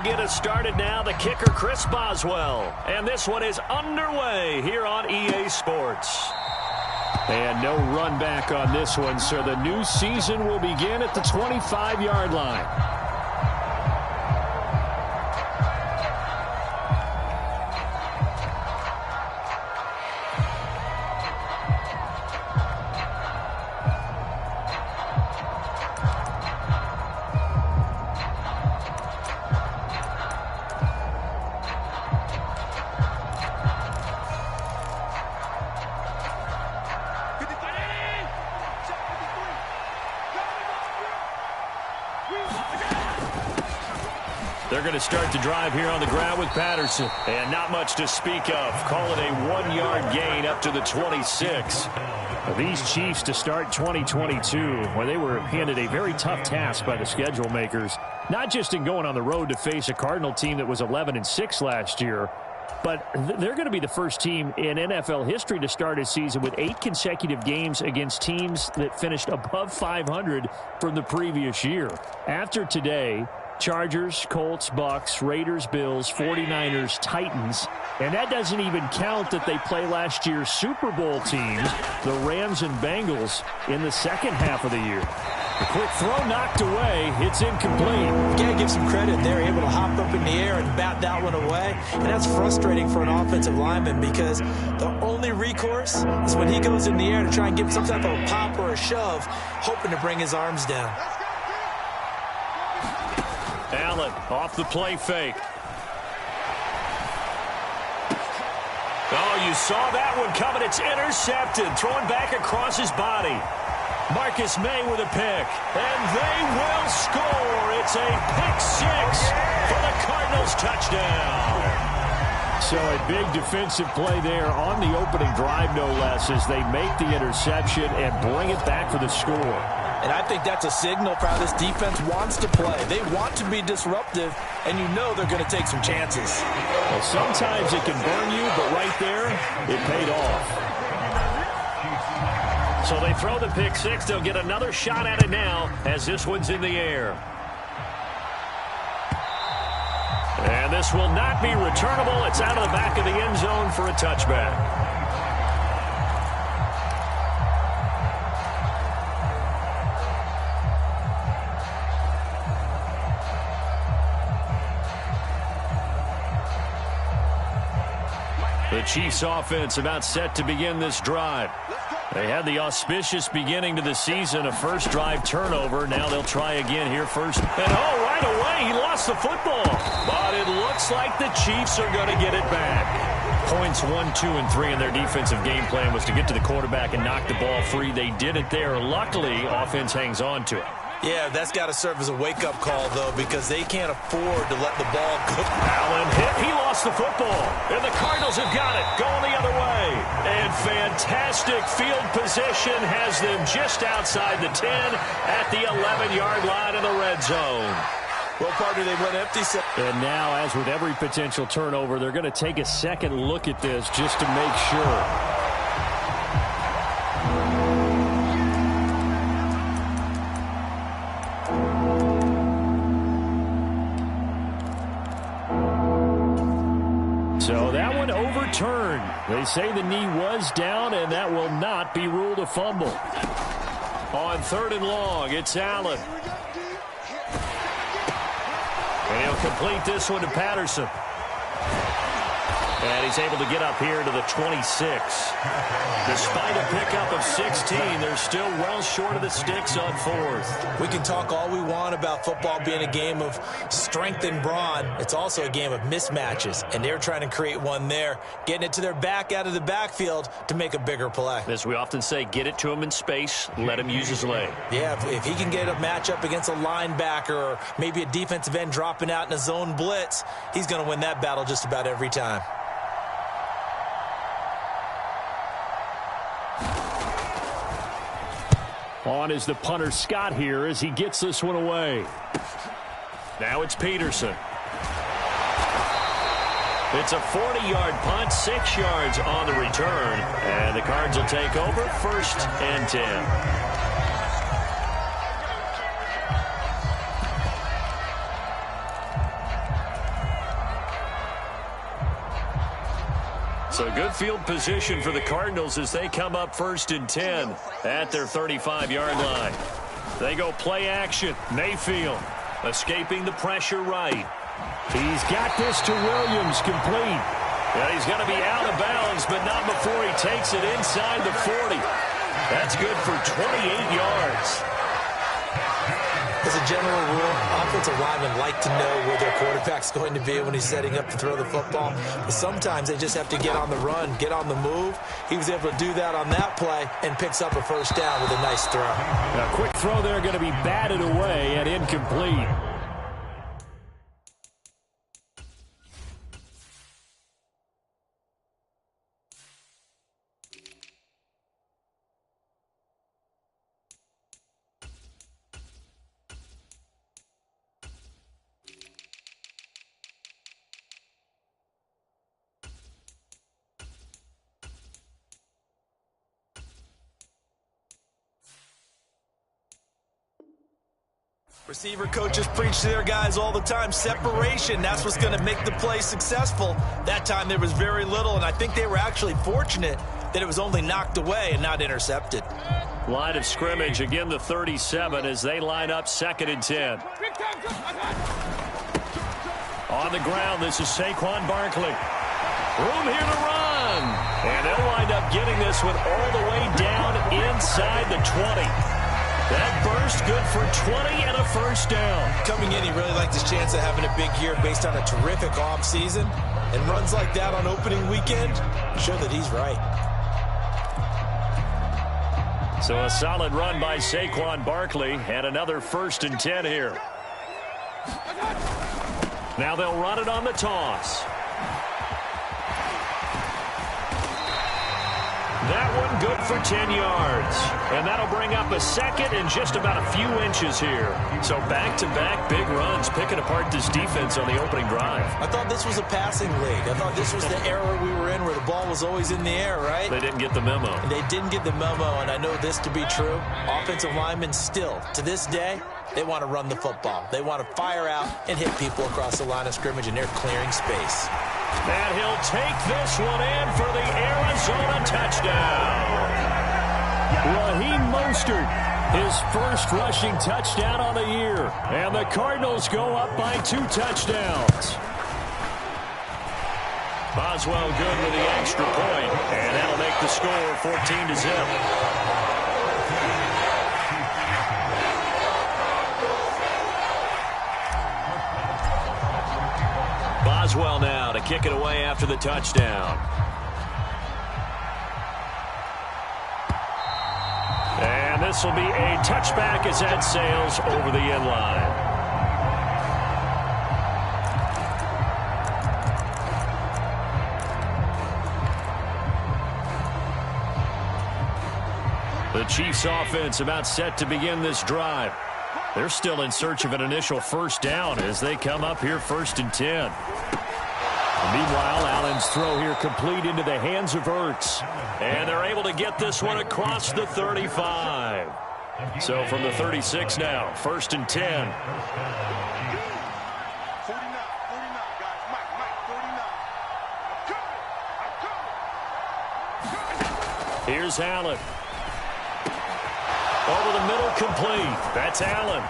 get us started now. The kicker, Chris Boswell. And this one is underway here on EA Sports. And no run back on this one, so the new season will begin at the 25-yard line. They're going to start the drive here on the ground with Patterson. And not much to speak of. Call it a 1-yard gain up to the 26. These Chiefs to start 2022, where they were handed a very tough task by the schedule makers, not just in going on the road to face a Cardinal team that was 11-6 last year, but they're going to be the first team in NFL history to start a season with 8 consecutive games against teams that finished above 500 from the previous year. After today, Chargers, Colts, Bucks, Raiders, Bills, 49ers, Titans. And that doesn't even count that they play last year's Super Bowl teams, the Rams and Bengals, in the second half of the year. The quick throw knocked away. It's incomplete. You got to give some credit. They're able to hop up in the air and bat that one away. And that's frustrating for an offensive lineman because the only recourse is when he goes in the air to try and get some type of a pop or a shove, hoping to bring his arms down. Allen off the play fake. Oh, you saw that one coming. It's intercepted. Throwing back across his body. Marcus May with a pick. And they will score. It's a pick six for the Cardinals touchdown. So a big defensive play there on the opening drive, no less, as they make the interception and bring it back for the score. And I think that's a signal for how this defense wants to play. They want to be disruptive, and you know they're going to take some chances. Well, sometimes it can burn you, but right there, it paid off. So they throw the pick six. They'll get another shot at it now as this one's in the air. And this will not be returnable. It's out of the back of the end zone for a touchback. The Chiefs offense about set to begin this drive. They had the auspicious beginning to the season, a first drive turnover. Now they'll try again here first. And oh, right away, he lost the football. But it looks like the Chiefs are going to get it back. Points 1, 2, and 3 in their defensive game plan was to get to the quarterback and knock the ball free. They did it there. Luckily, offense hangs on to it. Yeah, that's got to serve as a wake-up call, though, because they can't afford to let the ball go. Allen hit. He lost the football. And the Cardinals have got it. Going the other way. And fantastic field position has them just outside the 10 at the 11-yard line in the red zone. Well, partner, they went empty. And now, as with every potential turnover, they're going to take a second look at this just to make sure. So that one overturned. They say the knee was down, and that will not be ruled a fumble. On 3rd and long, it's Allen. And he'll complete this one to Patterson. And he's able to get up here to the 26. Despite a pickup of 16, they're still well short of the sticks on 4th. We can talk all we want about football being a game of strength and brawn. It's also a game of mismatches, and they're trying to create one there, getting it to their back out of the backfield to make a bigger play. As we often say, get it to him in space, let him use his leg. Yeah, if he can get a matchup against a linebacker or maybe a defensive end dropping out in a zone blitz, he's going to win that battle just about every time. On is the punter Scott here as he gets this one away. Now it's Peterson. It's a 40-yard punt, 6 yards on the return. And the Cards will take over 1st and 10. So good field position for the Cardinals as they come up 1st and 10 at their 35-yard line. They go play action. Mayfield escaping the pressure right. He's got this to Williams, complete. Yeah, he's going to be out of bounds, but not before he takes it inside the 40. That's good for 28 yards. As a general rule, offensive linemen like to know where their quarterback's going to be when he's setting up to throw the football. But sometimes they just have to get on the run, get on the move. He was able to do that on that play and picks up a first down with a nice throw. A quick throw there going to be batted away and incomplete. Receiver coaches preach to their guys all the time. Separation, that's what's going to make the play successful. That time there was very little, and I think they were actually fortunate that it was only knocked away and not intercepted. Line of scrimmage, again the 37 as they line up 2nd and 10. On the ground, this is Saquon Barkley. Room here to run. And they'll wind up getting this one all the way down inside the 20. That burst good for 20 and a first down. Coming in, he really liked his chance of having a big year based on a terrific offseason. And runs like that on opening weekend show that he's right. So a solid run by Saquon Barkley and another 1st and 10 here. Now they'll run it on the toss. That one good for 10 yards. And that'll bring up a second and just about a few inches here. So back-to-back big runs picking apart this defense on the opening drive. I thought this was a passing league. I thought this was the era we were in where the ball was always in the air, right? They didn't get the memo. And they didn't get the memo, and I know this to be true. Offensive linemen still, to this day, they want to run the football. They want to fire out and hit people across the line of scrimmage, and they're clearing space. And he'll take this one in for the Arizona touchdown. Raheem Mostert, his first rushing touchdown on the year. And the Cardinals go up by 2 touchdowns. Boswell good with the extra point, and that'll make the score 14-0. Boswell now to kick it away after the touchdown. And this will be a touchback as that sails over the end line. The Chiefs offense about set to begin this drive. They're still in search of an initial first down as they come up here 1st and 10. Meanwhile, Allen's throw here complete into the hands of Ertz. And they're able to get this one across the 35. So from the 36 now, 1st and 10. Here's Allen. Over the middle, complete. That's Allen.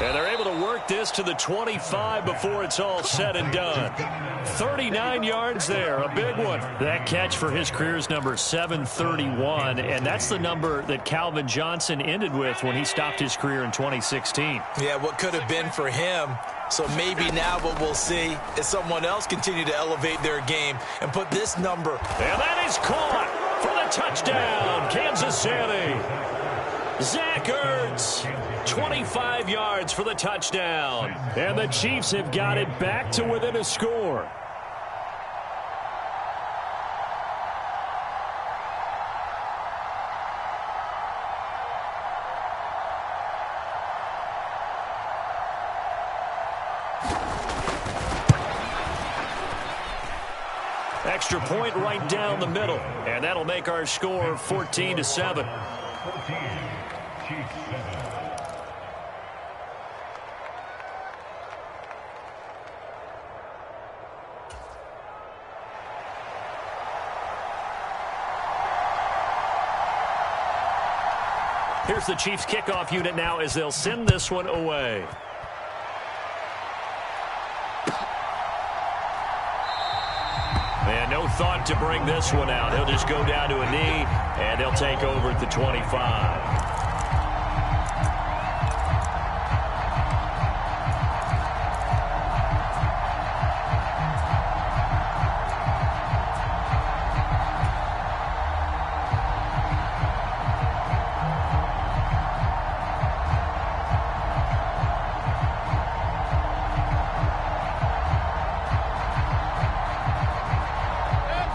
And they're able to work this to the 25 before it's all said and done. 39 yards there, a big one. That catch for his career's number 731, and that's the number that Calvin Johnson ended with when he stopped his career in 2016. Yeah, what could have been for him. So maybe now what we'll see is someone else continue to elevate their game and put this number. And that is caught for the touchdown, Kansas City. Zach Ertz, 25 yards for the touchdown. And the Chiefs have got it back to within a score. Extra point right down the middle. And that'll make our score 14-7. Here's the Chiefs kickoff unit now as they'll send this one away. And no thought to bring this one out. He'll just go down to a knee, and they'll take over at the 25.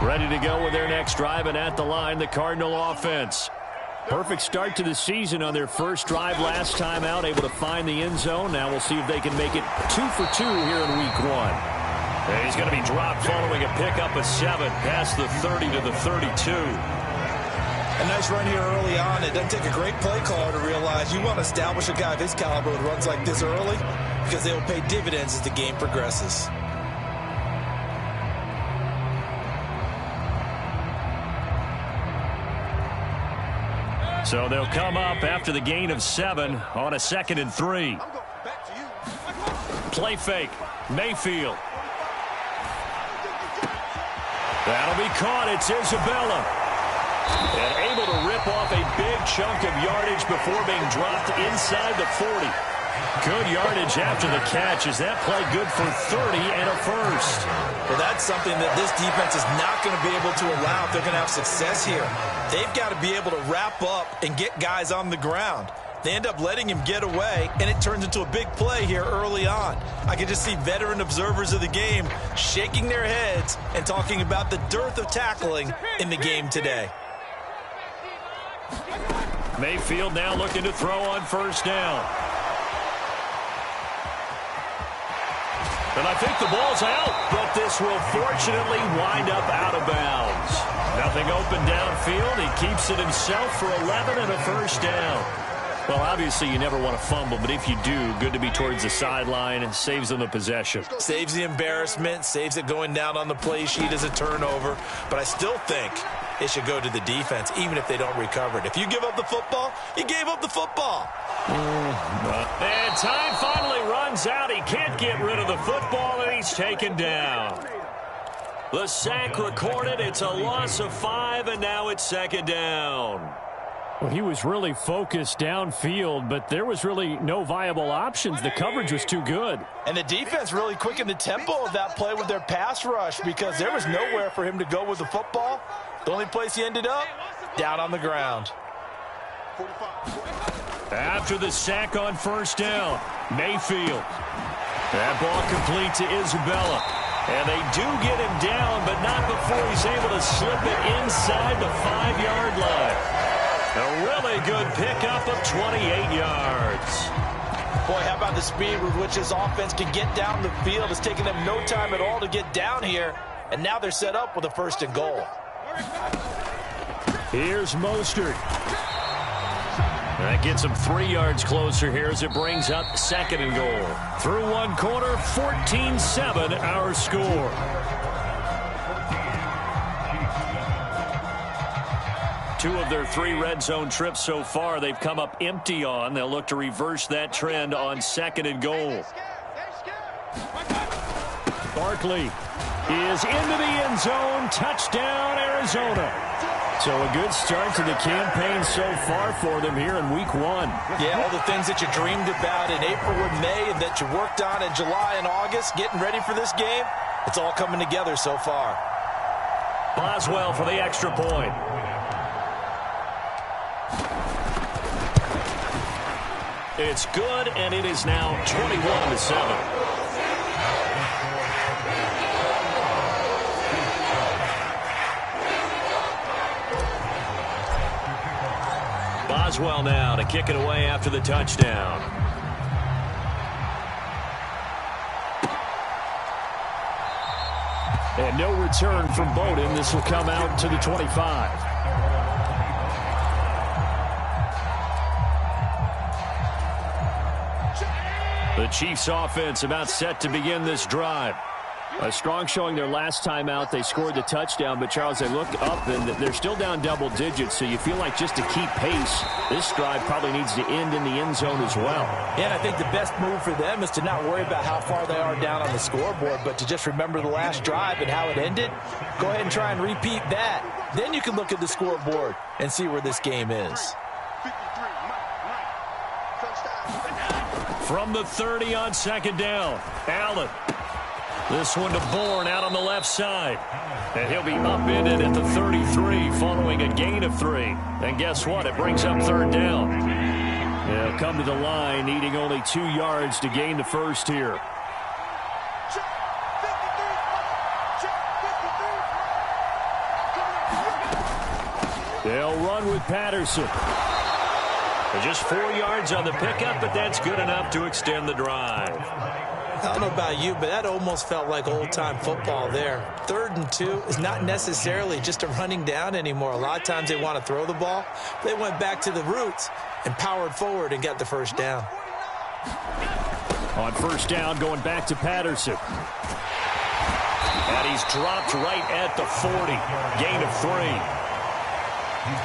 Ready to go with their next drive, and at the line, the Cardinal offense. Perfect start to the season on their first drive last time out, able to find the end zone. Now we'll see if they can make it 2 for 2 here in week 1. And he's going to be dropped following a pickup of 7 past the 30 to the 32. A nice run here early on. It doesn't take a great play caller to realize you want to establish a guy of his caliber with runs like this early because they will pay dividends as the game progresses. So they'll come up after the gain of 7 on a 2nd and 3. Play fake. Mayfield. That'll be caught. It's Isabella. And able to rip off a big chunk of yardage before being dropped inside the 40. Good yardage after the catch. Is that play good for 30 and a first? Well, that's something that this defense is not going to be able to allow if they're going to have success here. They've got to be able to wrap up and get guys on the ground. They end up letting him get away, and it turns into a big play here early on. I can just see veteran observers of the game shaking their heads and talking about the dearth of tackling in the game today. Mayfield now looking to throw on first down. And I think the ball's out, but this will fortunately wind up out of bounds. Nothing open downfield. He keeps it himself for 11 and a first down. Well, obviously you never want to fumble, but if you do, good to be towards the sideline and saves them the possession. Saves the embarrassment, saves it going down on the play sheet as a turnover. But I still think it should go to the defense, even if they don't recover it. If you give up the football, you gave up the football. And time finally runs out. He can't get rid of the football, and he's taken down. The sack recorded. It's a loss of 5, and now it's 2nd down. Well, he was really focused downfield, but there was really no viable options. The coverage was too good. And the defense really quickened the tempo of that play with their pass rush because there was nowhere for him to go with the football. The only place he ended up, down on the ground. After the sack on first down, Mayfield. That ball complete to Isabella. And they do get him down, but not before he's able to slip it inside the 5-yard line. A really good pickup of 28 yards. Boy, how about the speed with which this offense can get down the field? It's taken them no time at all to get down here, and now they're set up with a 1st and goal. Here's Mostert. That gets him 3 yards closer here as it brings up 2nd and goal. Through one quarter, 14-7 our score. Two of their 3 red zone trips so far they've come up empty on. They'll look to reverse that trend on 2nd and goal. Barkley is into the end zone. Touchdown, Arizona. So a good start to the campaign so far for them here in week 1. Yeah, all the things that you dreamed about in April and May and that you worked on in July and August, getting ready for this game, it's all coming together so far. Boswell for the extra point. It's good, and it is now 21-7. Boswell now to kick it away after the touchdown. And no return from Bowden. This will come out to the 25. The Chiefs offense about set to begin this drive. A strong showing their last time out. They scored the touchdown, but, Charles, they look up, and they're still down double digits, so you feel like just to keep pace, this drive probably needs to end in the end zone as well. And I think the best move for them is to not worry about how far they are down on the scoreboard, but to just remember the last drive and how it ended. Go ahead and try and repeat that. Then you can look at the scoreboard and see where this game is. From the 30 on second down, Allen. This one to Bourne out on the left side. And he'll be upended at the 33 following a gain of 3. And guess what? It brings up third down. They'll come to the line needing only 2 yards to gain the first here. They'll run with Patterson. Just 4 yards on the pickup, but that's good enough to extend the drive. I don't know about you, but that almost felt like old-time football there. 3rd and 2 is not necessarily just a running down anymore. A lot of times they want to throw the ball. They went back to the roots and powered forward and got the first down. On first down, going back to Patterson. And he's dropped right at the 40. Gain of 3.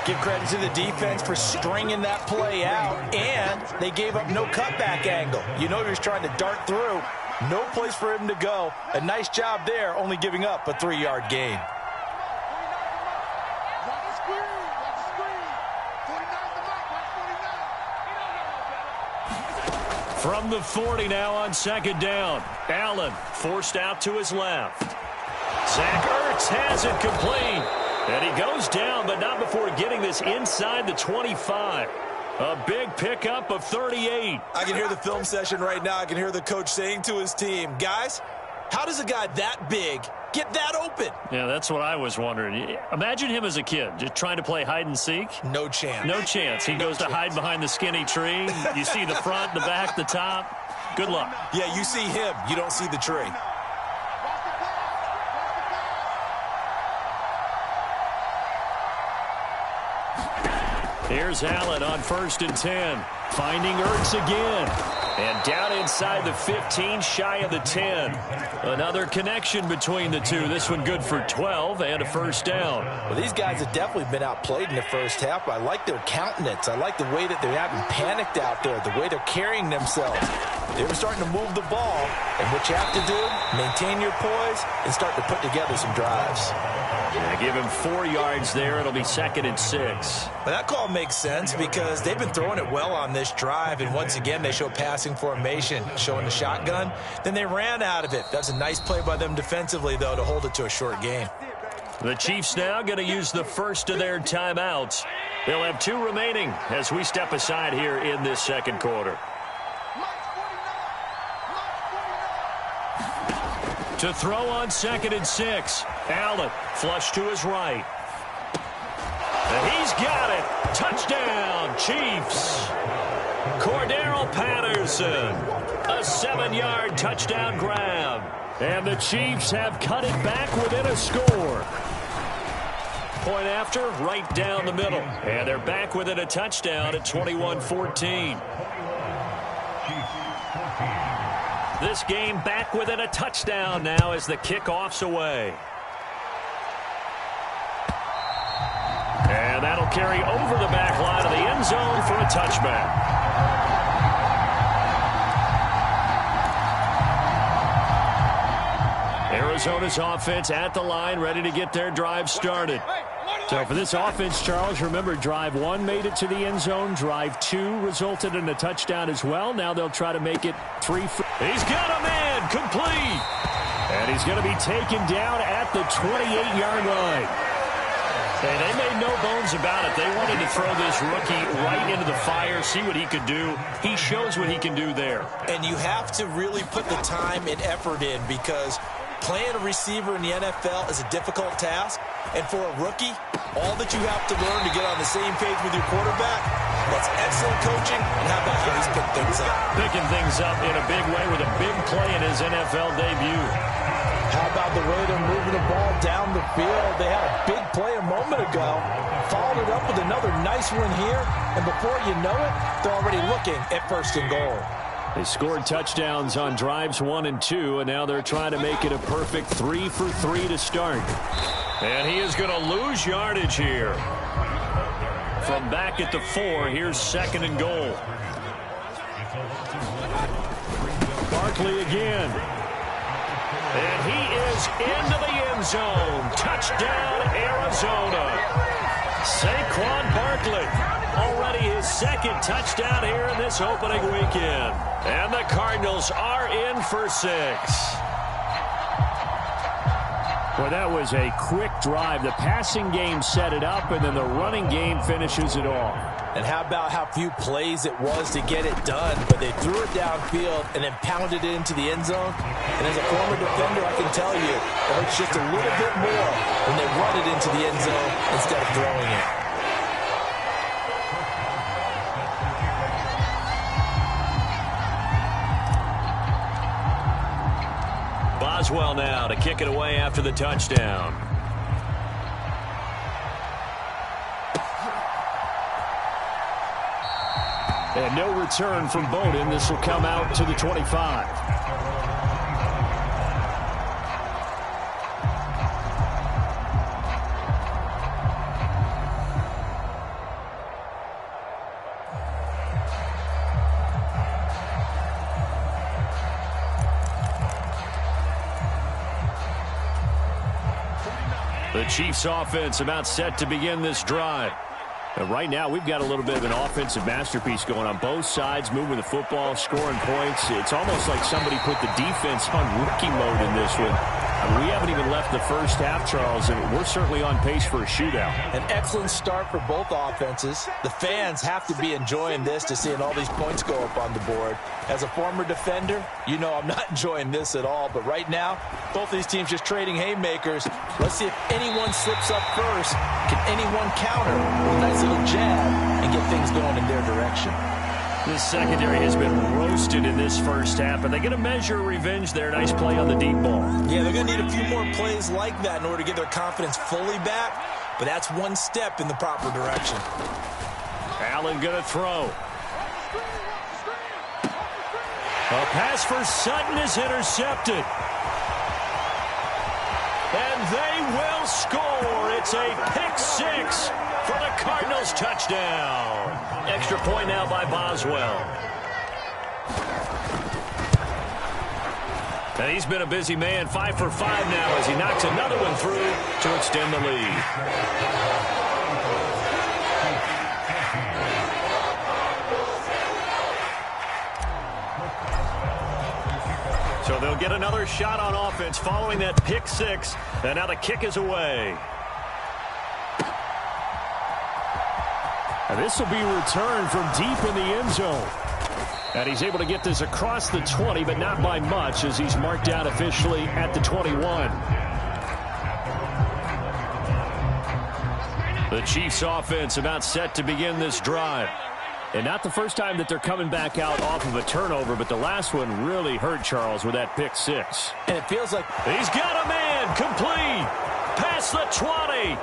Give credit to the defense for stringing that play out, and they gave up no cutback angle. You know he was trying to dart through. No place for him to go. A nice job there, only giving up a 3-yard gain. From the 40 now on second down. Allen forced out to his left. Zach Ertz has it complete. And he goes down, but not before getting this inside the 25. A big pickup of 38. I can hear the film session right now. I can hear the coach saying to his team, guys, how does a guy that big get that open? Yeah, that's what I was wondering. Imagine him as a kid, just trying to play hide and seek. No chance. No chance. He goes to hide behind the skinny tree. You see the front, the back, the top. Good luck. Yeah, you see him. You don't see the tree. Here's Allen on 1st and 10. Finding Ertz again. And down inside the 15, shy of the 10. Another connection between the two. This one good for 12 and a first down. Well, these guys have definitely been outplayed in the first half. I like their countenance. I like the way that they haven't panicked out there, the way they're carrying themselves. They were starting to move the ball, and what you have to do, maintain your poise and start to put together some drives. Yeah, give him 4 yards there. It'll be 2nd and 6. Well, that call makes sense because they've been throwing it well on this drive, and once again, they show passing formation, showing the shotgun. Then they ran out of it. That's a nice play by them defensively, though, to hold it to a short gain. The Chiefs now going to use the first of their timeouts. They'll have 2 remaining as we step aside here in this second quarter. To throw on 2nd and 6. Allen flush to his right. And he's got it. Touchdown, Chiefs. Cordero Patterson. A 7-yard touchdown grab. And the Chiefs have cut it back within a score. Point after, right down the middle. And they're back within a touchdown at 21-14. This game back within a touchdown now as the kickoff's away. And that'll carry over the back line of the end zone for a touchback. Arizona's offense at the line, ready to get their drive started. So for this offense, Charles, remember, drive 1 made it to the end zone. Drive 2 resulted in a touchdown as well. Now they'll try to make it 3. He's got a man complete. And he's going to be taken down at the 28-yard line. Hey, they made no bones about it. They wanted to throw this rookie right into the fire, see what he could do. He shows what he can do there. And you have to really put the time and effort in because playing a receiver in the NFL is a difficult task. And for a rookie, all that you have to learn to get on the same page with your quarterback, that's excellent coaching. And how about how he's picked things up? Picking things up in a big way with a big play in his NFL debut. How about the way they're moving the ball down the field? They had a big play a moment ago. Followed it up with another nice one here. And before you know it, they're already looking at 1st and goal. They scored touchdowns on drives 1 and 2, and now they're trying to make it a perfect 3 for 3 to start. And he is going to lose yardage here. From back at the 4, here's 2nd and goal. Barkley again. And he is into the end zone. Touchdown, Arizona. Saquon Barkley, already his 2nd touchdown here in this opening weekend. And the Cardinals are in for 6. Well, that was a quick drive. The passing game set it up, and then the running game finishes it off. And how about how few plays it was to get it done, but they threw it downfield and then pounded it into the end zone. And as a former defender, I can tell you, it hurts just a little bit more when they run it into the end zone instead of throwing it. Boswell now to kick it away after the touchdown. And no return from Bowden. This will come out to the 25. The Chiefs offense about set to begin this drive. And right now, we've got a little bit of an offensive masterpiece going on both sides, moving the football, scoring points. It's almost like somebody put the defense on rookie mode in this one. I mean, we haven't even left the first half, Charles, and we're certainly on pace for a shootout. An excellent start for both offenses. The fans have to be enjoying this to seeing all these points go up on the board. As a former defender, you know I'm not enjoying this at all. But right now, both these teams just trading haymakers. Let's see if anyone slips up first. Can anyone counter with a nice little jab and get things going in their direction? This secondary has been roasted in this first half, and they're going to measure revenge there. Nice play on the deep ball. Yeah, they're going to need a few more plays like that in order to get their confidence fully back, but that's one step in the proper direction. Allen going to throw. A pass for Sutton is intercepted. And they will score. It's a pick 6 for the Cardinals touchdown. Extra point now by Boswell. And he's been a busy man, 5 for 5 now as he knocks another one through to extend the lead. So they'll get another shot on offense following that pick 6. And now the kick is away. And this will be returned from deep in the end zone. And he's able to get this across the 20, but not by much as he's marked out officially at the 21. The Chiefs offense about set to begin this drive. And not the first time that they're coming back out off of a turnover, but the last one really hurt, Charles, with that pick 6. And it feels like he's got a man complete past the 20.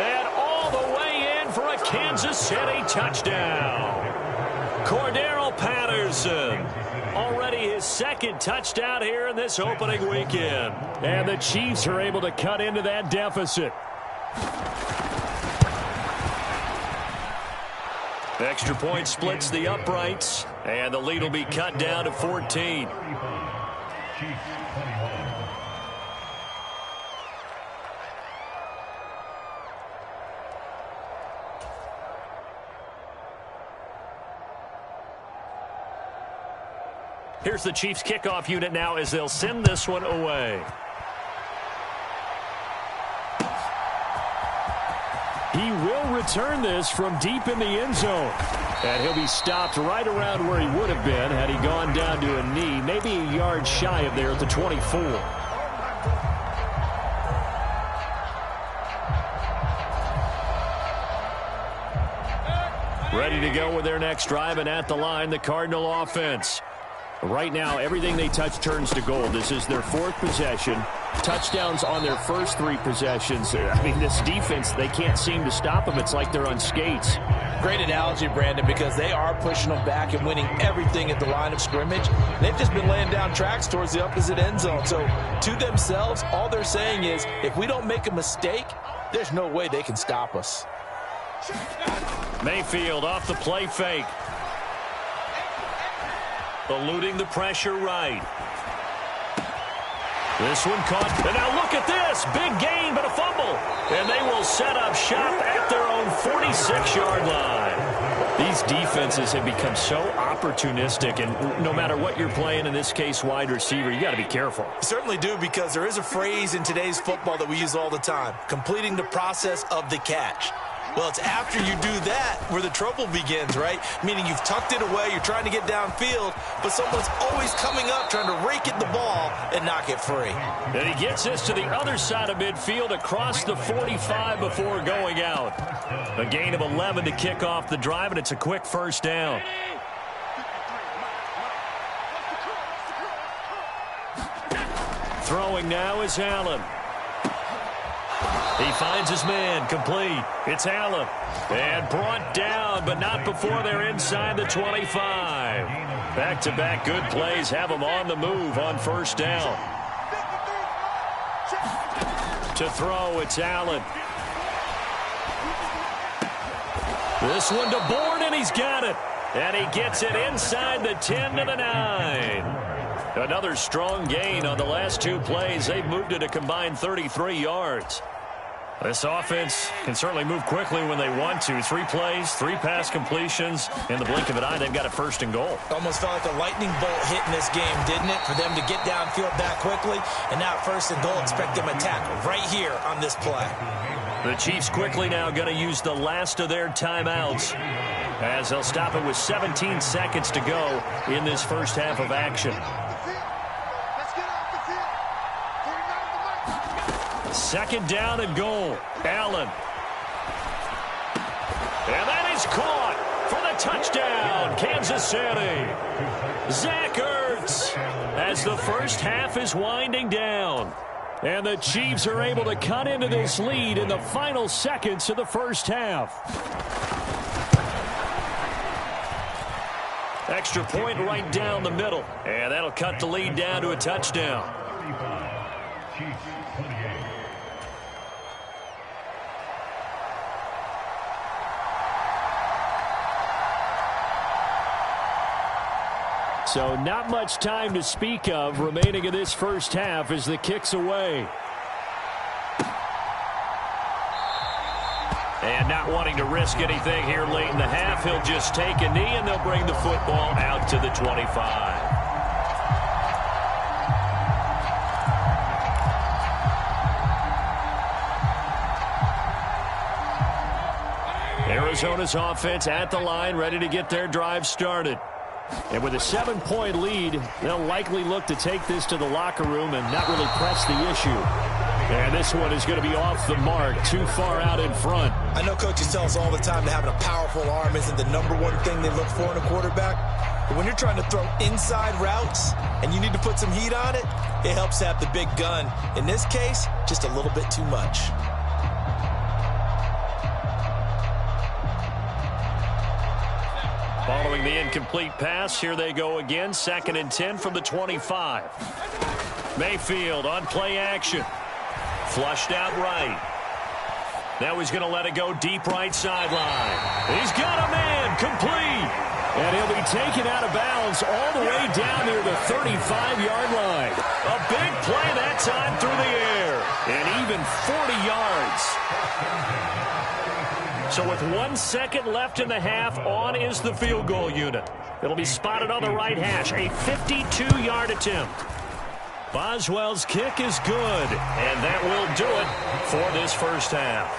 And all the way in for a Kansas City touchdown. Cordero Patterson, already his 2nd touchdown here in this opening weekend. And the Chiefs are able to cut into that deficit. Extra point splits the uprights, and the lead will be cut down to 14. Here's the Chiefs kickoff unit now as they'll send this one away. He will return this from deep in the end zone. And he'll be stopped right around where he would have been had he gone down to a knee, maybe a yard shy of there at the 24. Ready to go with their next drive, and at the line, the Cardinal offense. Right now, everything they touch turns to gold. This is their 4th possession. touchdowns on their first 3 possessions. I mean, this defense, they can't seem to stop them. It's like they're on skates. Great analogy, Brandon, because they are pushing them back and winning everything at the line of scrimmage. They've just been laying down tracks towards the opposite end zone. So to themselves, all they're saying is, if we don't make a mistake, there's no way they can stop us. Mayfield off the play fake. Eluding the pressure right. This one caught. And now look at this. Big gain, but a fumble. And they will set up shop at their own 46-yard line. These defenses have become so opportunistic, and no matter what you're playing, in this case wide receiver, you got to be careful. You certainly do, because there is a phrase in today's football that we use all the time, completing the process of the catch. Well, it's after you do that where the trouble begins, right? Meaning you've tucked it away, you're trying to get downfield, but someone's always coming up trying to rake at the ball and knock it free. And he gets this to the other side of midfield across the 45 before going out. A gain of 11 to kick off the drive, and it's a quick first down. Throwing now is Allen. He finds his man, complete. It's Allen. And brought down, but not before they're inside the 25. Back-to-back good plays have them on the move on first down. To throw, it's Allen. This one to Bourne, and he's got it. And he gets it inside the 10 to the 9. Another strong gain on the last 2 plays. They've moved it a combined 33 yards. This offense can certainly move quickly when they want to. 3 plays, 3 pass completions. In the blink of an eye, they've got a first and goal. Almost felt like a lightning bolt hit in this game, didn't it? For them to get downfield that quickly. And now first and goal, expect them to tackle right here on this play. The Chiefs quickly now going to use the last of their timeouts, as they'll stop it with 17 seconds to go in this first half of action. Second down and goal. Allen. And that is caught for the touchdown, Kansas City. Zach Ertz, as the first half is winding down. And the Chiefs are able to cut into this lead in the final seconds of the first half. Extra point right down the middle. And that'll cut the lead down to a touchdown. So not much time to speak of remaining in this first half as the kick's away. And not wanting to risk anything here late in the half, he'll just take a knee and they'll bring the football out to the 25. Arizona's offense at the line, ready to get their drive started. And with a 7-point lead, they'll likely look to take this to the locker room and not really press the issue. And this one is going to be off the mark, too far out in front. I know coaches tell us all the time that having a powerful arm isn't the #1 thing they look for in a quarterback. But when you're trying to throw inside routes and you need to put some heat on it, it helps to have the big gun. In this case, just a little bit too much. Following the incomplete pass, here they go again. 2nd and 10 from the 25. Mayfield on play action. Flushed out right. Now he's going to let it go deep right sideline. He's got a man, complete. And he'll be taken out of bounds all the way down near the 35-yard line. A big play that time through the air. And even 40 yards. So with 1 second left in the half, on is the field goal unit. It'll be spotted on the right hash. A 52-yard attempt. Boswell's kick is good, and that will do it for this first half.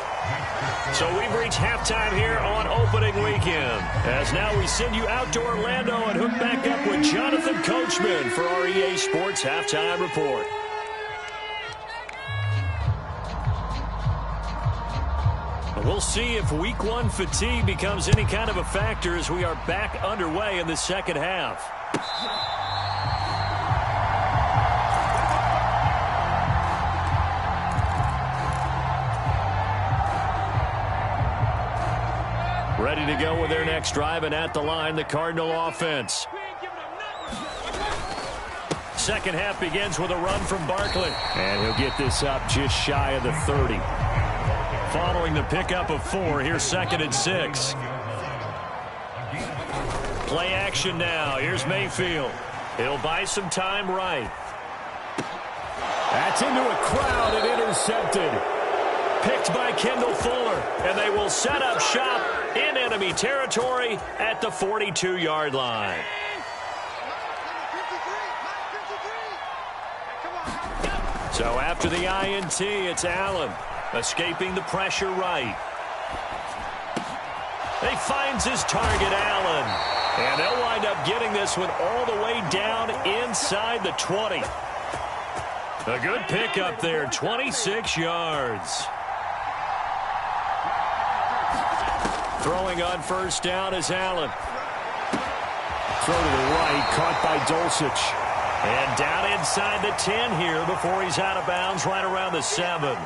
So we've reached halftime here on opening weekend. As now we send you out to Orlando and hook back up with Jonathan Coachman for our EA Sports Halftime Report. We'll see if week 1 fatigue becomes any kind of a factor as we are back underway in the second half. Ready to go with their next drive, and at the line, the Cardinal offense. Second half begins with a run from Barkley. And he'll get this up just shy of the 30. Following the pickup of 4, here's 2nd and 6. Play action now. Here's Mayfield. He'll buy some time right. That's into a crowd and intercepted. Picked by Kendall Fuller, and they will set up shop in enemy territory at the 42-yard line. So after the INT, it's Allen escaping the pressure right. He finds his target, Allen. And they'll wind up getting this one all the way down inside the 20. A good pickup there, 26 yards. Throwing on first down is Allen. Throw to the right, caught by Dulcich. And down inside the 10 here before he's out of bounds right around the 7.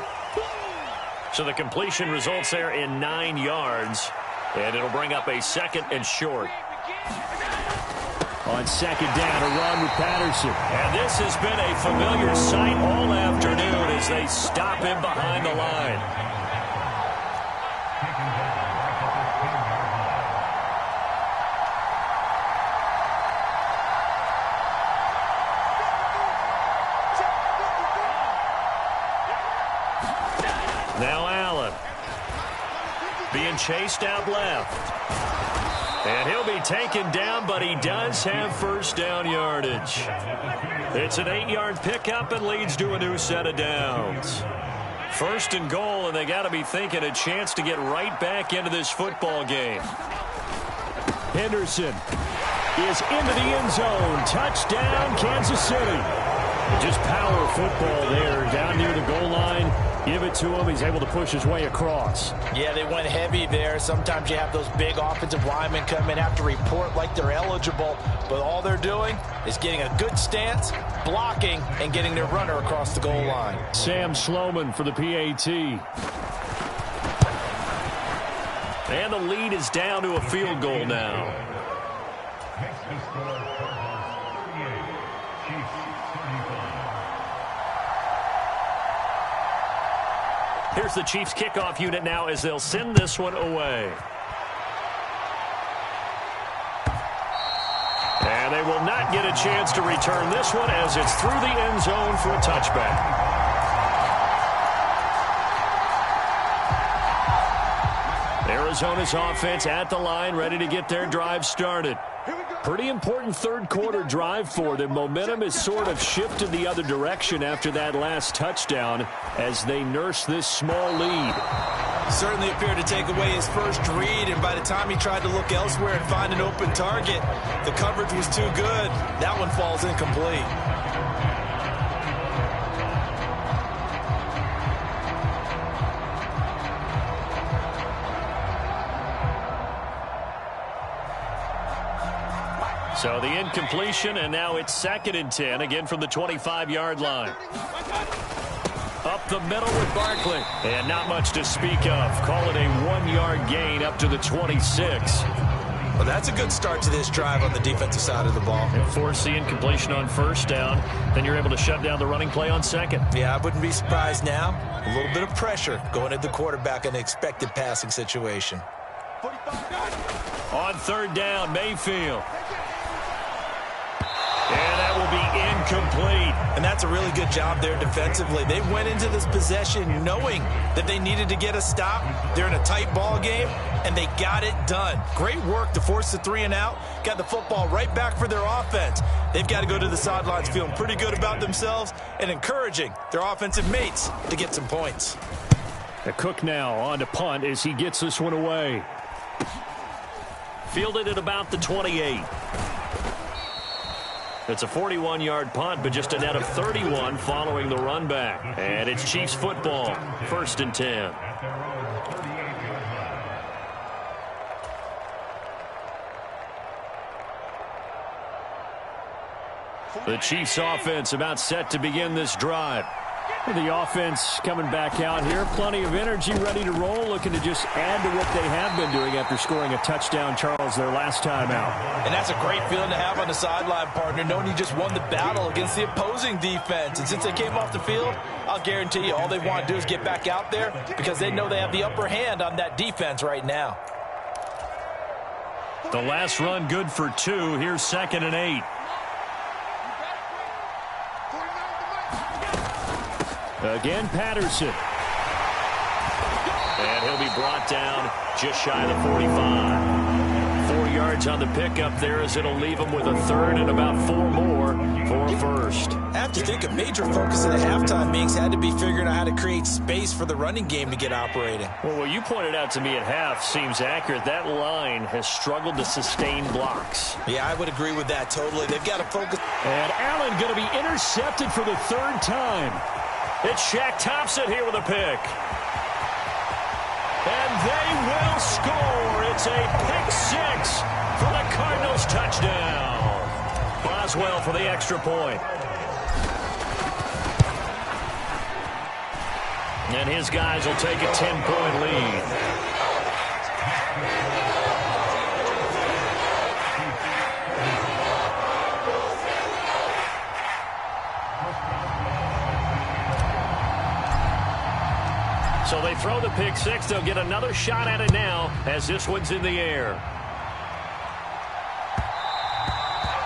So the completion results there in 9 yards. And it'll bring up a 2nd and short. On 2nd down, a run with Patterson. And this has been a familiar sight all afternoon as they stop him behind the line. Now Allen being chased out left. And he'll be taken down, but he does have first down yardage. It's an 8-yard pickup and leads to a new set of downs. 1st and goal, and they got to be thinking a chance to get right back into this football game. Henderson is into the end zone. Touchdown, Kansas City. Just power football there down near the goal line. Give it to him. He's able to push his way across. Yeah, they went heavy there. Sometimes you have those big offensive linemen come in, have to report like they're eligible, but all they're doing is getting a good stance, blocking, and getting their runner across the goal line. Sam Sloman for the PAT. And the lead is down to a field goal now. Here's the Chiefs kickoff unit now as they'll send this one away. And they will not get a chance to return this one as it's through the end zone for a touchback. Arizona's offense at the line, ready to get their drive started. Pretty important third quarter drive for them. Momentum has sort of shifted the other direction after that last touchdown as they nurse this small lead. Certainly appeared to take away his first read, and by the time he tried to look elsewhere and find an open target, the coverage was too good. That one falls incomplete. So the incompletion, and now it's 2nd and 10, again from the 25-yard line. Up the middle with Barkley. And not much to speak of. Call it a 1-yard gain up to the 26. Well, that's a good start to this drive on the defensive side of the ball. And force the incompletion on first down. Then you're able to shut down the running play on 2nd. Yeah, I wouldn't be surprised now. A little bit of pressure going at the quarterback in an expected passing situation. On 3rd down, Mayfield. And that will be incomplete. And that's a really good job there defensively. They went into this possession knowing that they needed to get a stop. They're in a tight ball game, and they got it done. Great work to force the 3 and out. Got the football right back for their offense. They've got to go to the sidelines feeling pretty good about themselves and encouraging their offensive mates to get some points. The Cook now on to punt as he gets this one away. Fielded at about the 28. It's a 41-yard punt, but just a net of 31 following the run back. And it's Chiefs football, 1st and 10. The Chiefs offense about set to begin this drive. The offense coming back out here. Plenty of energy, ready to roll, looking to just add to what they have been doing after scoring a touchdown, Charles, their last time out. And that's a great feeling to have on the sideline, partner, knowing you just won the battle against the opposing defense. And since they came off the field, I'll guarantee you all they want to do is get back out there because they know they have the upper hand on that defense right now. The last run good for 2. Here's 2nd and 8. Again, Patterson. And he'll be brought down just shy of the 45. 4 yards on the pickup there as it'll leave him with a 3rd and about 4 more for a first. I have to think a major focus of the halftime meetings had to be figuring out how to create space for the running game to get operating. Well, what you pointed out to me at half seems accurate. That line has struggled to sustain blocks. Yeah, I would agree with that totally. They've got to focus. And Allen going to be intercepted for the 3rd time. It's Shaq Thompson here with a pick. And they will score. It's a pick 6 for the Cardinals touchdown. Boswell for the extra point. And his guys will take a 10-point lead. So they throw the pick 6. They'll get another shot at it now as this one's in the air.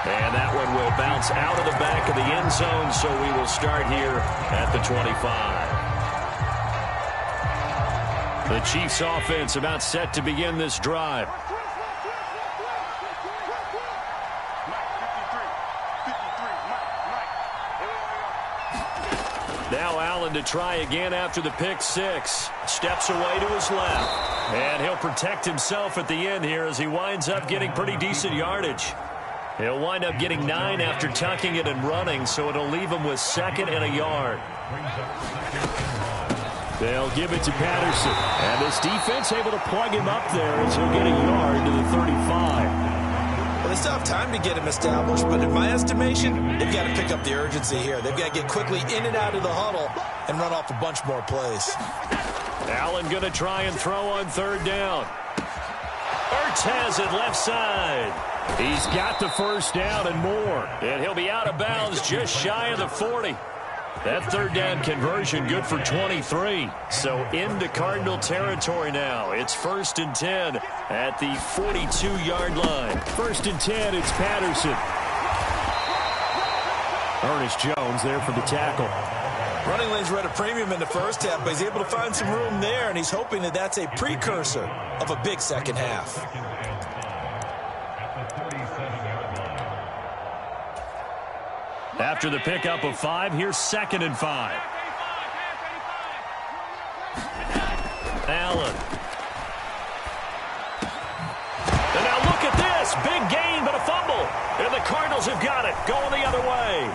And that one will bounce out of the back of the end zone, so we will start here at the 25. The Chiefs offense about set to begin this drive. Now Allen to try again after the pick 6. Steps away to his left. And he'll protect himself at the end here as he winds up getting pretty decent yardage. He'll wind up getting 9 after tucking it and running, so it'll leave him with 2nd and a yard. They'll give it to Patterson. And this defense able to plug him up there as he'll get a yard to the 35. Well, they still have time to get him established, but in my estimation, they've got to pick up the urgency here. They've got to get quickly in and out of the huddle and run off a bunch more plays. Allen going to try and throw on 3rd down. Ertz has it left side. He's got the 1st down and more. And he'll be out of bounds just shy of the 40. That 3rd down conversion good for 23. So into Cardinal territory now. It's 1st and 10 at the 42-yard line. 1st and 10, it's Patterson. Ernest Jones there for the tackle. Running lanes were at a premium in the first half, but he's able to find some room there, and he's hoping that that's a precursor of a big second half. After the pickup of 5, here's 2nd and 5. Allen. And now look at this. Big gain, but a fumble. And the Cardinals have got it. Going the other way.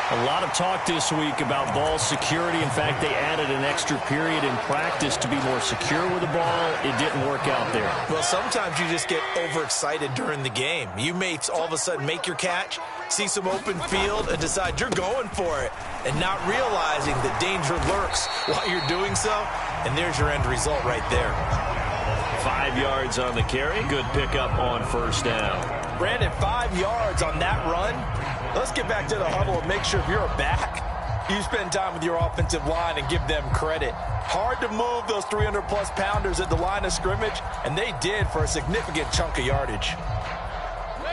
A lot of talk this week about ball security. In fact, they added an extra period in practice to be more secure with the ball. It didn't work out there. Well, sometimes you just get overexcited during the game. You may all of a sudden make your catch, see some open field, and decide you're going for it, and not realizing that danger lurks while you're doing so. And there's your end result right there. 5 yards on the carry. Good pickup on 1st down. Brandon, 5 yards on that run. Let's get back to the huddle and make sure if you're a back, you spend time with your offensive line and give them credit. Hard to move those 300-plus pounders at the line of scrimmage, and they did for a significant chunk of yardage.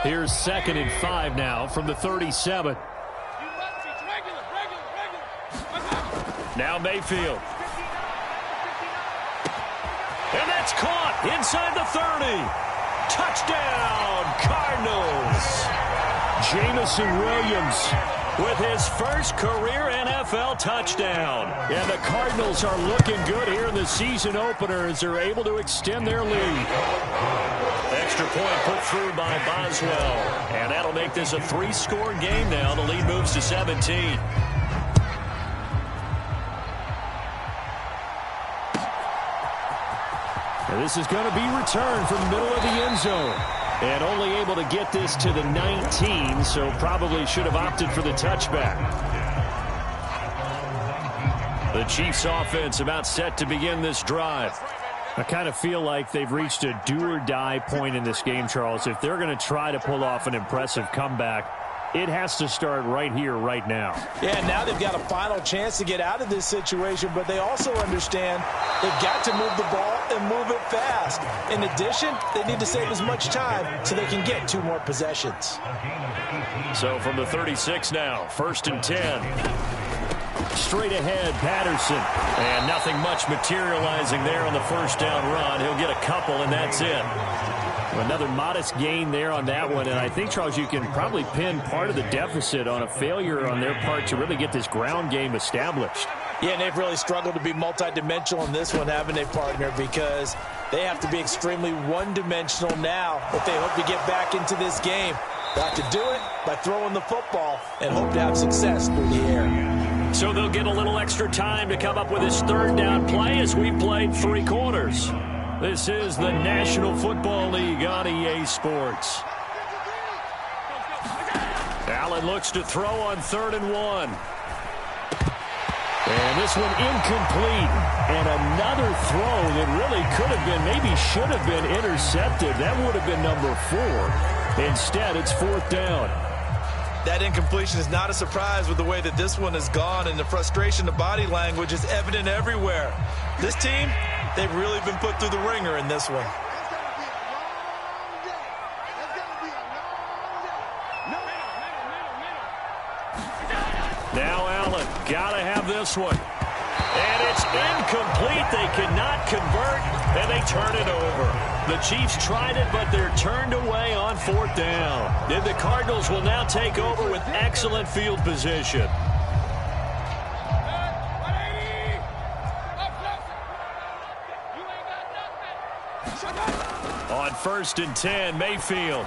Here's 2nd and 5 now from the 37. Now Mayfield. And that's caught inside the 30. Touchdown, Cardinals. Jameson Williams with his first career NFL touchdown. And the Cardinals are looking good here in the season opener as they're able to extend their lead. Extra point put through by Boswell. And that'll make this a 3-score game now. The lead moves to 17. And this is going to be returned from the middle of the end zone. And only able to get this to the 19, so probably should have opted for the touchback. The Chiefs offense about set to begin this drive. I kind of feel like they've reached a do-or-die point in this game, Charles. If they're going to try to pull off an impressive comeback, it has to start right here, right now. Yeah, now they've got a final chance to get out of this situation, but they also understand they've got to move the ball and move it fast. In addition, they need to save as much time so they can get 2 more possessions. So from the 36 now, 1st and 10. Straight ahead, Patterson. And nothing much materializing there on the first down run. He'll get a couple, and that's it. Another modest gain there on that one, and I think, Charles, you can probably pin part of the deficit on a failure on their part to really get this ground game established. Yeah, and they've really struggled to be multidimensional in this one, haven't they, partner? Because they have to be extremely one-dimensional now if they hope to get back into this game. They have to do it by throwing the football and hope to have success through the air. So they'll get a little extra time to come up with this 3rd down play as we played 3 quarters. This is the National Football League on EA Sports. Allen looks to throw on 3rd and 1. And this one incomplete. And another throw that really could have been, maybe should have been intercepted. That would have been number 4. Instead, it's 4th down. That incompletion is not a surprise with the way that this one has gone, and the frustration, the body language is evident everywhere. This team, they've really been put through the ringer in this one. Now Allen, gotta have this one. And it's incomplete. They cannot convert, and they turn it over. The Chiefs tried it, but they're turned away on 4th down. And the Cardinals will now take over with excellent field position. On 1st and 10, Mayfield.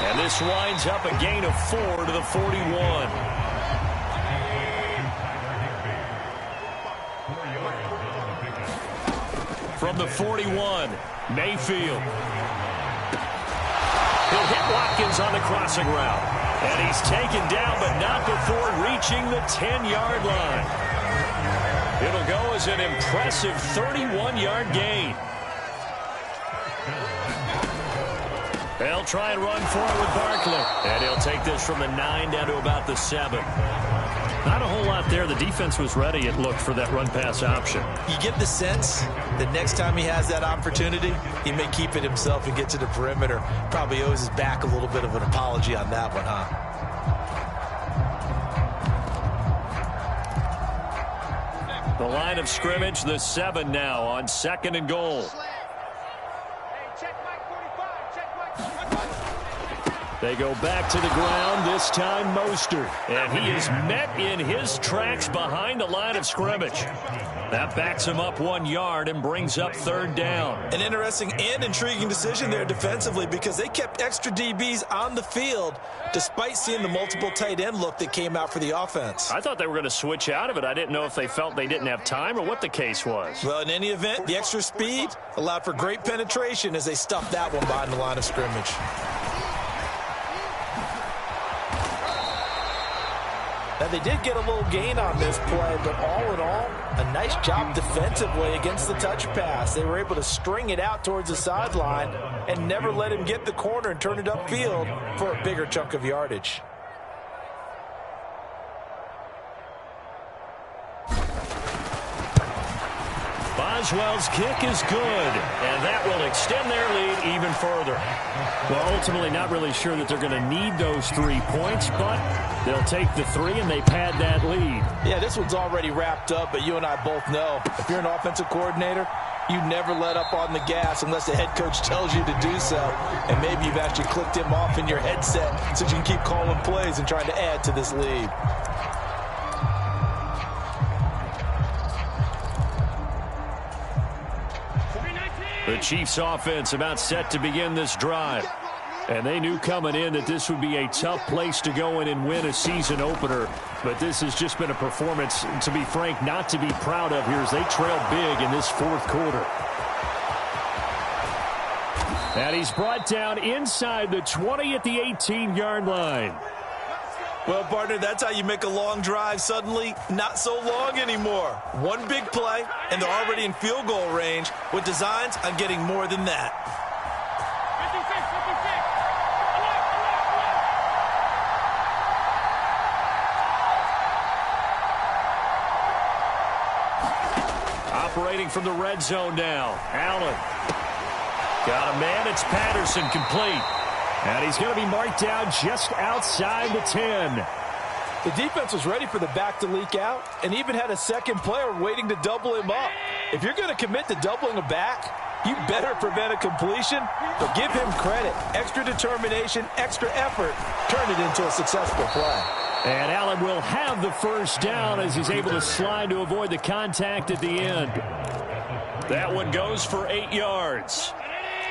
And this winds up a gain of 4 to the 41. From the 41, Mayfield. He'll hit Watkins on the crossing route. And he's taken down, but not before reaching the 10-yard line. It'll go as an impressive 31-yard gain. They'll try and run for it with Barkley. And he'll take this from the 9 down to about the 7. Not a whole lot there. The defense was ready, it looked, for that run-pass option. You get the sense that next time he has that opportunity, he may keep it himself and get to the perimeter. Probably owes his back a little bit of an apology on that one, huh? The line of scrimmage, the 7 now on 2nd and goal. They go back to the ground, this time Mostert. And he is met in his tracks behind the line of scrimmage. That backs him up 1 yard and brings up 3rd down. An interesting and intriguing decision there defensively, because they kept extra DBs on the field despite seeing the multiple tight end look that came out for the offense. I thought they were going to switch out of it. I didn't know if they felt they didn't have time or what the case was. Well, in any event, the extra speed allowed for great penetration as they stuffed that one behind the line of scrimmage. Now, they did get a little gain on this play, but all in all, a nice job defensively against the touch pass. They were able to string it out towards the sideline and never let him get the corner and turn it upfield for a bigger chunk of yardage. Boswell's kick is good, and that will extend their lead even further. Well, ultimately not really sure that they're going to need those 3 points, but they'll take the 3 and they pad that lead. Yeah, this one's already wrapped up, but you and I both know if you're an offensive coordinator, you never let up on the gas unless the head coach tells you to do so. And maybe you've actually clicked him off in your headset so you can keep calling plays and trying to add to this lead. The Chiefs offense about set to begin this drive. And they knew coming in that this would be a tough place to go in and win a season opener. But this has just been a performance, to be frank, not to be proud of here as they trail big in this 4th quarter. And he's brought down inside the 20 at the 18-yard line. Well, partner, that's how you make a long drive suddenly not so long anymore. One big play, and they're already in field goal range with designs on getting more than that. Operating from the red zone now. Allen. Got a man. It's Patterson, complete. And he's going to be marked down just outside the 10. The defense was ready for the back to leak out and even had a second player waiting to double him up. If you're going to commit to doubling a back, you better prevent a completion, but give him credit. Extra determination, extra effort, turned it into a successful play. And Allen will have the first down as he's able to slide to avoid the contact at the end. That one goes for 8 yards.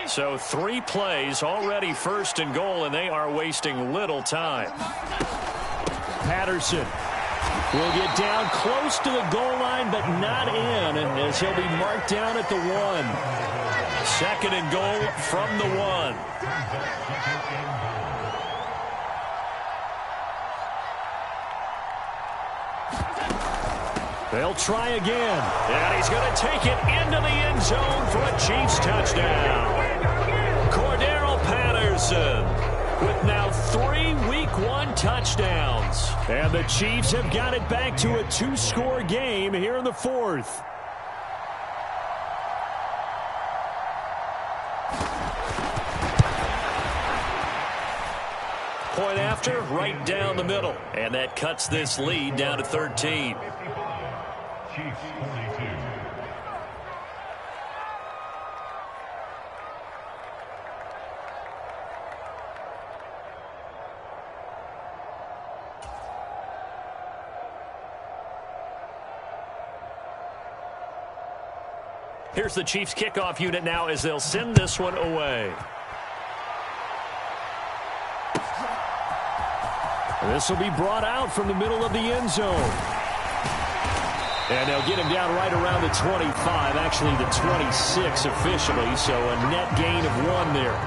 So 3 plays, already first and goal, and they are wasting little time. Patterson will get down close to the goal line, but not in, as he'll be marked down at the 1. 2nd and goal from the 1. They'll try again. And he's going to take it into the end zone for a Chiefs touchdown. Cordarrelle Patterson with now 3 Week 1 touchdowns. And the Chiefs have got it back to a 2-score game here in the 4th. Point after, right down the middle. And that cuts this lead down to 13. Chiefs 22. Here's the Chiefs kickoff unit now as they'll send this one away. This will be brought out from the middle of the end zone. And they'll get him down right around the 25, actually the 26 officially, so a net gain of 1 there.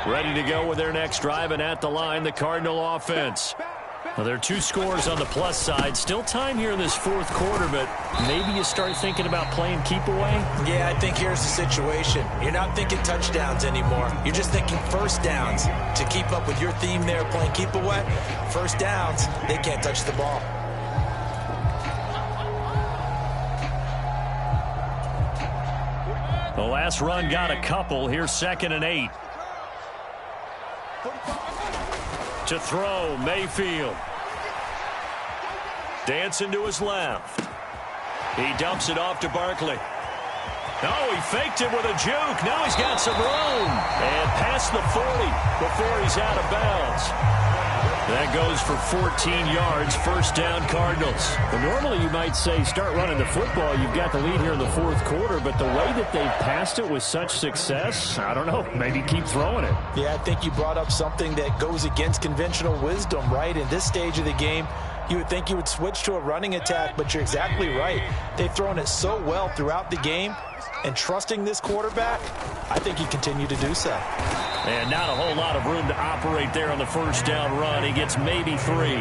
Ready to go with their next drive, and at the line, the Cardinal offense. Well, there are 2 scores on the plus side. Still time here in this 4th quarter, but maybe you start thinking about playing keep away? Yeah, I think here's the situation. You're not thinking touchdowns anymore. You're just thinking first downs. To keep up with your theme there, playing keep away, first downs, they can't touch the ball. The last run got a couple. Here's 2nd and 8. To throw, Mayfield. Dancing to his left. He dumps it off to Barkley. Oh, he faked it with a juke. Now he's got some room. And past the 40 before he's out of bounds. That goes for 14 yards, first down Cardinals. Well, normally you might say start running the football. You've got the lead here in the 4th quarter, but the way that they've passed it with such success, I don't know, maybe keep throwing it. Yeah, I think you brought up something that goes against conventional wisdom, right? In this stage of the game, you would think you would switch to a running attack, but you're exactly right. They've thrown it so well throughout the game, and trusting this quarterback, I think he continue to do so. And not a whole lot of room to operate there on the first down run. He gets maybe 3.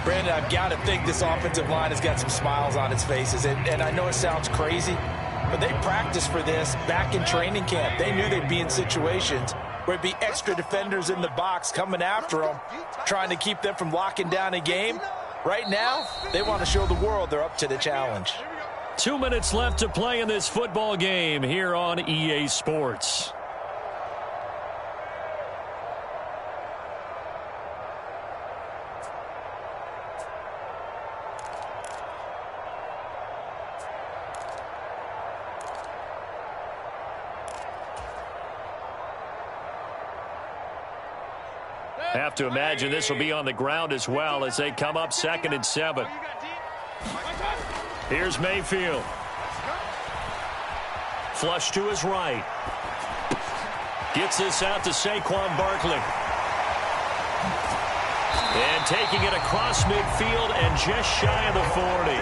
Brandon, I've got to think this offensive line has got some smiles on its faces. And I know it sounds crazy, but they practiced for this back in training camp. They knew they'd be in situations where it'd be extra defenders in the box coming after them, trying to keep them from locking down a game. Right now, they want to show the world they're up to the challenge. 2 minutes left to play in this football game here on EA Sports. Have to imagine this will be on the ground as well as they come up 2nd and 7. Here's Mayfield. Flush to his right. Gets this out to Saquon Barkley. And taking it across midfield and just shy of the 40.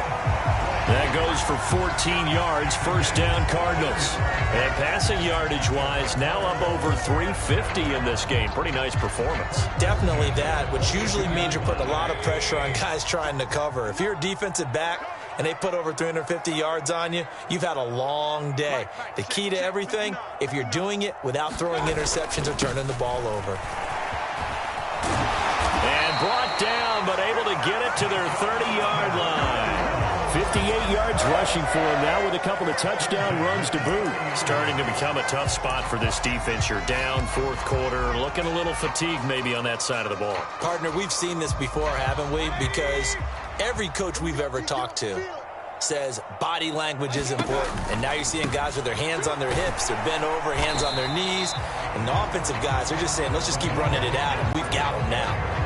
That goes for 14 yards, first down Cardinals. And passing yardage-wise, now up over 350 in this game. Pretty nice performance. Definitely that, which usually means you're putting a lot of pressure on guys trying to cover. If you're a defensive back and they put over 350 yards on you, you've had a long day. The key to everything, if you're doing it without throwing interceptions or turning the ball over. And brought down, but able to get it to their 30-yard line. 58 yards rushing for him now with a couple of touchdown runs to boot. Starting to become a tough spot for this defense. You're down fourth quarter, looking a little fatigued maybe on that side of the ball. Partner, we've seen this before, haven't we? Because every coach we've ever talked to says body language is important. And now you're seeing guys with their hands on their hips, they're bent over, hands on their knees. And the offensive guys are just saying, let's just keep running it at them. We've got them now.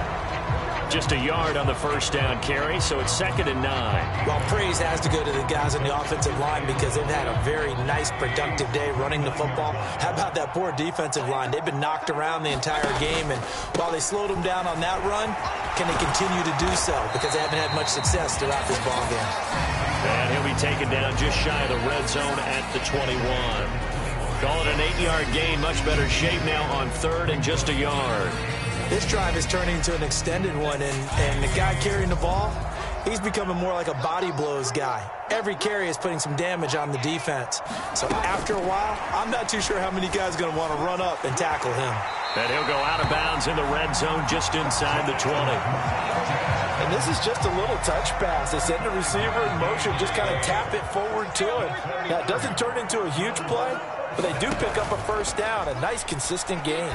Just a yard on the first down carry, so it's 2nd and 9. Well, praise has to go to the guys on the offensive line because they've had a very nice, productive day running the football. How about that poor defensive line? They've been knocked around the entire game, and while they slowed them down on that run, can they continue to do so? Because they haven't had much success throughout this ball game. And he'll be taken down just shy of the red zone at the 21. Call it an 8-yard gain, much better shape now on 3rd and just a yard. This drive is turning into an extended one, and the guy carrying the ball, he's becoming more like a body blows guy. Every carry is putting some damage on the defense. So after a while, I'm not too sure how many guys are going to want to run up and tackle him. And he'll go out of bounds in the red zone just inside the 20. And this is just a little touch pass. They send the receiver in motion, just kind of tap it forward to him. Now, it doesn't turn into a huge play, but they do pick up a first down, a nice, consistent gain.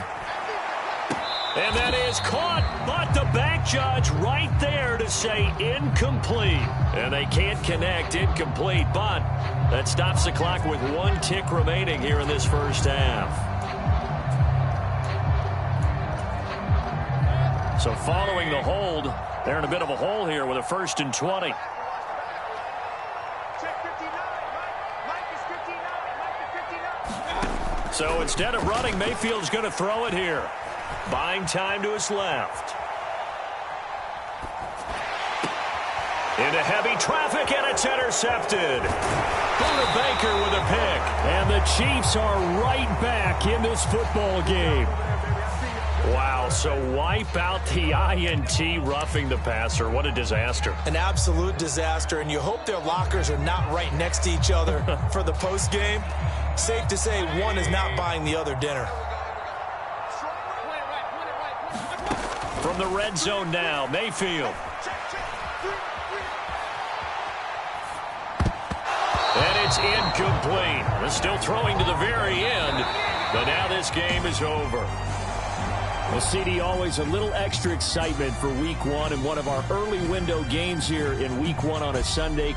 And that is caught, but the back judge right there to say incomplete. And they can't connect, incomplete, but that stops the clock with 1 tick remaining here in this first half. So following the hold, they're in a bit of a hole here with a 1st and 20. So instead of running, Mayfield's going to throw it here. Buying time to his left. Into heavy traffic, and it's intercepted. Buda Baker with a pick. And the Chiefs are right back in this football game. Wow, so wipe out the INT, roughing the passer. What a disaster. An absolute disaster, and you hope their lockers are not right next to each other for the postgame. Safe to say one is not buying the other dinner. From the red zone now, Mayfield. And it's incomplete. They're still throwing to the very end, but now this game is over. Well, CD, always a little extra excitement for Week 1 and one of our early window games here in Week 1 on a Sunday.